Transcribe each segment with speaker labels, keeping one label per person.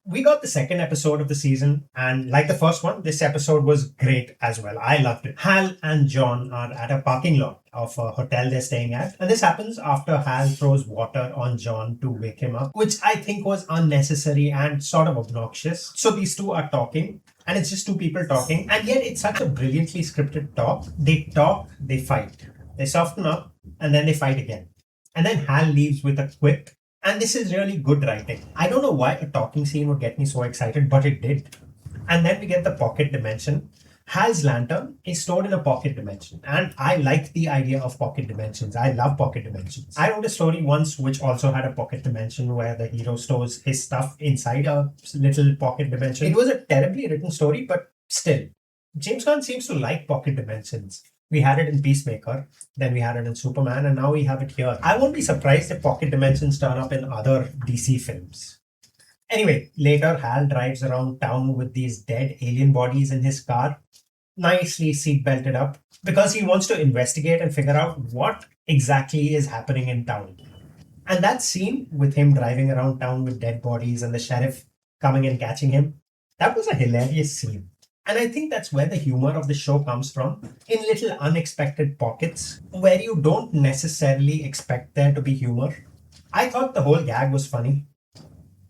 Speaker 1: We got the second episode of the season, and like the first one, this episode was great as well. I loved it. Hal and John are at a parking lot of a hotel they're staying at, and this happens after Hal throws water on John to wake him up, which I think was unnecessary and sort of obnoxious. So these two are talking, and it's just two people talking, and yet it's such a brilliantly scripted talk. They talk, they fight, they soften up, and then they fight again. And then Hal leaves with a quip, and this is really good writing. I don't know why a talking scene would get me so excited, but it did. And then we get the pocket dimension. Hal's lantern is stored in a pocket dimension, and I like the idea of pocket dimensions. I love pocket dimensions. I wrote a story once which also had a pocket dimension where the hero stores his stuff inside a little pocket dimension. It was a terribly written story, but still, James Gunn seems to like pocket dimensions. We had it in Peacemaker, then we had it in Superman, and now we have it here. I won't be surprised if pocket dimensions turn up in other DC films. Anyway, later Hal drives around town with these dead alien bodies in his car, nicely seatbelted up, because he wants to investigate and figure out what exactly is happening in town. And that scene with him driving around town with dead bodies and the sheriff coming and catching him, that was a hilarious scene. And I think that's where the humor of the show comes from, in little unexpected pockets where you don't necessarily expect there to be humor. I thought the whole gag was funny.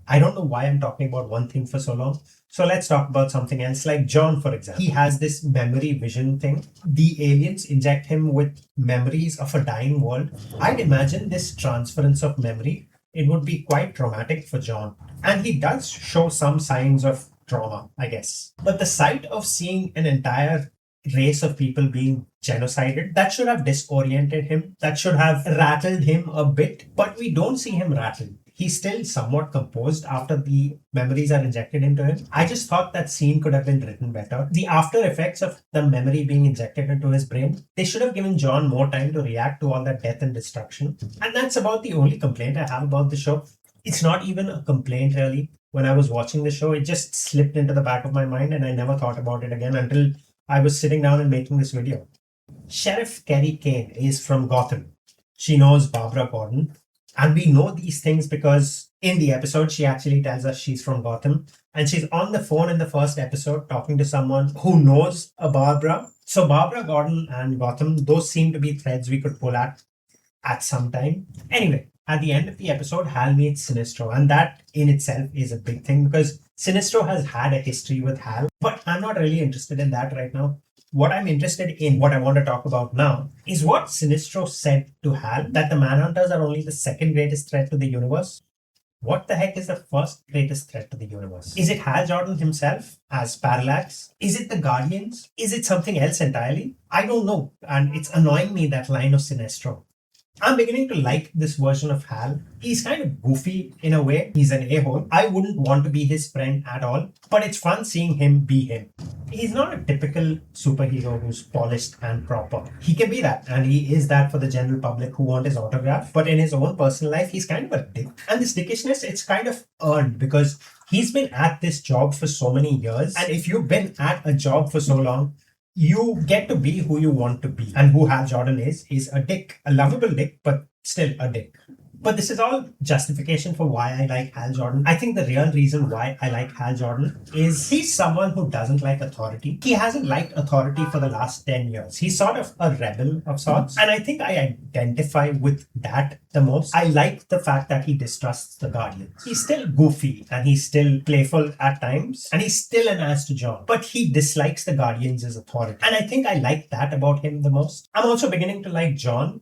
Speaker 1: I don't know why I'm talking about one thing for so long. So let's talk about something else, like John, for example. He has this memory vision thing. The aliens inject him with memories of a dying world. I'd imagine this transference of memory, it would be quite traumatic for John. And he does show some signs of trauma, I guess. But the sight of seeing an entire race of people being genocided, that should have disoriented him. That should have rattled him a bit. But we don't see him rattled. He's still somewhat composed after the memories are injected into him. I just thought that scene could have been written better. The after effects of the memory being injected into his brain, they should have given John more time to react to all that death and destruction. And that's about the only complaint I have about the show. It's not even a complaint, really. When I was watching the show, it just slipped into the back of my mind and I never thought about it again until I was sitting down and making this video. Sheriff Kerry Kane is from Gotham. She knows Barbara Gordon. And we know these things because in the episode, she actually tells us she's from Gotham. And she's on the phone in the first episode talking to someone who knows a Barbara. So Barbara Gordon and Gotham, those seem to be threads we could pull at some time. Anyway, at the end of the episode, Hal meets Sinestro. And that in itself is a big thing because Sinestro has had a history with Hal. But I'm not really interested in that right now. What I'm interested in, what I want to talk about now, is what Sinestro said to Hal, that the Manhunters are only the second greatest threat to the universe. What the heck is the first greatest threat to the universe? Is it Hal Jordan himself as Parallax? Is it the Guardians? Is it something else entirely? I don't know, and it's annoying me, that line of Sinestro. I'm beginning to like this version of Hal. He's kind of goofy in a way. He's an a-hole. I wouldn't want to be his friend at all, but it's fun seeing him be him. He's not a typical superhero who's polished and proper. He can be that, and he is that for the general public who want his autograph. But in his own personal life, he's kind of a dick. And this dickishness, it's kind of earned because he's been at this job for so many years. And if you've been at a job for so long, you get to be who you want to be. And who Hal Jordan is a dick. A lovable dick, but still a dick. But this is all justification for why I like Hal Jordan. I think the real reason why I like Hal Jordan is he's someone who doesn't like authority. He hasn't liked authority for the last 10 years. He's sort of a rebel of sorts. And I think I identify with that the most. I like the fact that he distrusts the Guardians. He's still goofy and he's still playful at times. And he's still an ass to John. But he dislikes the Guardians as authority. And I think I like that about him the most. I'm also beginning to like John.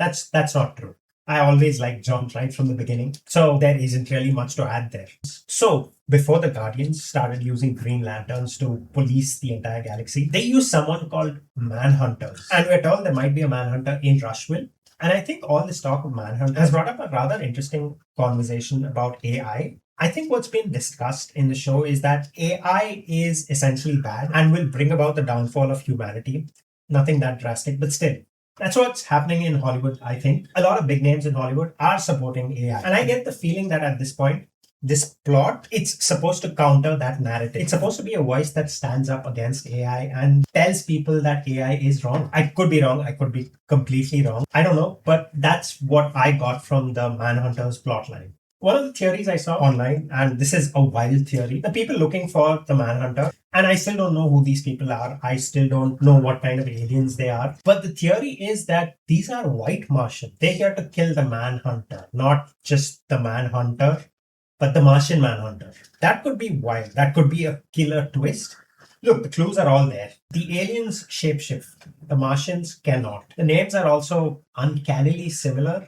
Speaker 1: That's not true. I always liked John right from the beginning. So there isn't really much to add there. So before the Guardians started using Green Lanterns to police the entire galaxy, they used someone called Manhunters. And we're told there might be a Manhunter in Rushville. And I think all this talk of Manhunter has brought up a rather interesting conversation about AI. I think what's been discussed in the show is that AI is essentially bad and will bring about the downfall of humanity. Nothing that drastic, but still. That's what's happening in Hollywood, I think. A lot of big names in Hollywood are supporting AI. And I get the feeling that at this point, this plot, it's supposed to counter that narrative. It's supposed to be a voice that stands up against AI and tells people that AI is wrong. I could be wrong. I could be completely wrong. I don't know. But that's what I got from the Manhunters plotline. One of the theories I saw online, and this is a wild theory, the people looking for the Manhunter, and I still don't know who these people are. I still don't know what kind of aliens they are. But the theory is that these are white Martians. They're here to kill the Manhunter, not just the Manhunter, but the Martian Manhunter. That could be wild. That could be a killer twist. Look, the clues are all there. The aliens shapeshift. The Martians cannot. The names are also uncannily similar.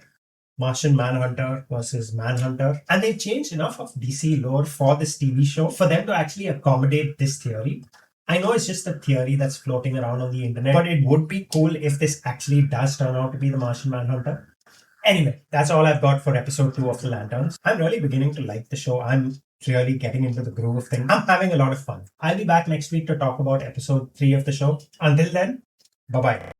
Speaker 1: Martian Manhunter versus Manhunter. And they've changed enough of DC lore for this TV show for them to actually accommodate this theory. I know it's just a theory that's floating around on the internet, but it would be cool if this actually does turn out to be the Martian Manhunter. Anyway, that's all I've got for episode 2 of The Lanterns. I'm really beginning to like the show. I'm really getting into the groove of things. I'm having a lot of fun. I'll be back next week to talk about episode 3 of the show. Until then, bye bye.